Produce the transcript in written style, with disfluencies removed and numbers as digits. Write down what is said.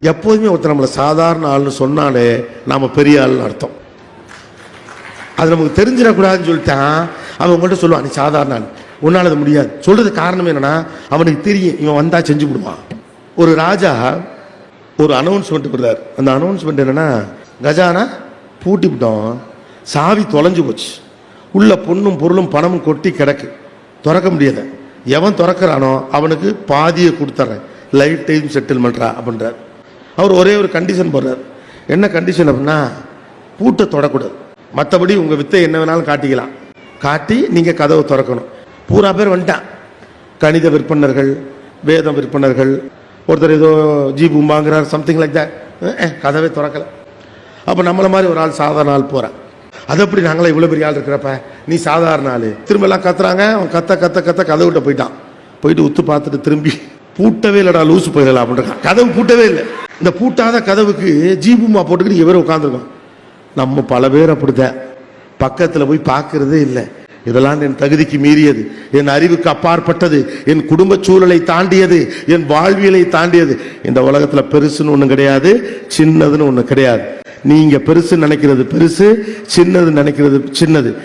எப்போதுமே ஒருத்தர் நம்மளை சாதாரண ஆள்னு சொன்னாலே நாம பெரிய ஆள்னு அர்த்தம். அது நமக்கு தெரிஞ்சிடக்கூடாதுன்னு சொல்லிட்டான். அவன் உங்கள்கிட்ட சொல்லுவான், நீ சாதாரண ஆள், உன்னால் அது முடியாது. சொல்றது காரணம் என்னன்னா, அவனுக்கு தெரியும் இவன் வந்தா செஞ்சு விடுவான். ஒரு ராஜா ஒரு அனௌன்ஸ்மெண்ட் கொடுத்தார். அந்த அனௌன்ஸ்மெண்ட் என்னன்னா, கஜானா பூட்டி விட்டோம், சாவி தொலைஞ்சு போச்சு, உள்ள பொண்ணும் பொருளும் பணமும் கொட்டி கிடக்கு, திறக்க முடியல. எவன் திறக்கிறானோ அவனுக்கு பாதியை கொடுத்துட்றேன், லைஃப் டைம் செட்டில்மெண்ட்ரா அப்படின்றார். அவர் ஒரே ஒரு கண்டிஷன் போடுறார். என்ன கண்டிஷன் அப்படின்னா, பூட்டை தொடக்கூடாது, மற்றபடி உங்கள் வித்தை என்ன வேணாலும் காட்டிக்கலாம், காட்டி நீங்கள் கதவை திறக்கணும். பூரா பேர் வந்துட்டான். கணித விற்பனர்கள், வேத விற்பனர்கள், ஒருத்தர் ஏதோ ஜீபும் வாங்குறார், சம்திங் லைக் தட். கதவை திறக்கலை. அப்போ நம்மளை மாதிரி ஒரு ஆள் சாதாரண ஆள் போகிறான். அது எப்படி நாங்களாம் இவ்வளோ பெரிய ஆள் இருக்கிறப்ப நீ சாதாரண ஆள், திரும்ப எல்லாம் கத்துறாங்க. அவன் கத்த கத்த கத்த கதவுகிட்ட போயிட்டான். போயிட்டு உத்து பார்த்துட்டு திரும்பி, பூட்டவே இல்லைடா லூசு போயிடலாம் அப்படின்றான். கதவு பூட்டவே இல்லை. இந்த பூட்டாத கதவுக்கு ஜீபுமா போட்டுக்கிட்டு இவரை உட்காந்துருக்கோம். நம்ம பல பேர் அப்படித்தான், பக்கத்தில் போய் பார்க்கறதே இல்லை. இதெல்லாம் என் தகுதிக்கு மீறியது, என் அறிவுக்கு அப்பாற்பட்டது, என் குடும்ப சூழலை தாண்டியது, என் வாழ்வியலை தாண்டியது. இந்த உலகத்தில் பெருசுன்னு ஒன்று கிடையாது, சின்னதுன்னு ஒன்று கிடையாது. நீங்க பெருசு நினைக்கிறது பெருசு, சின்னது நினைக்கிறது சின்னது.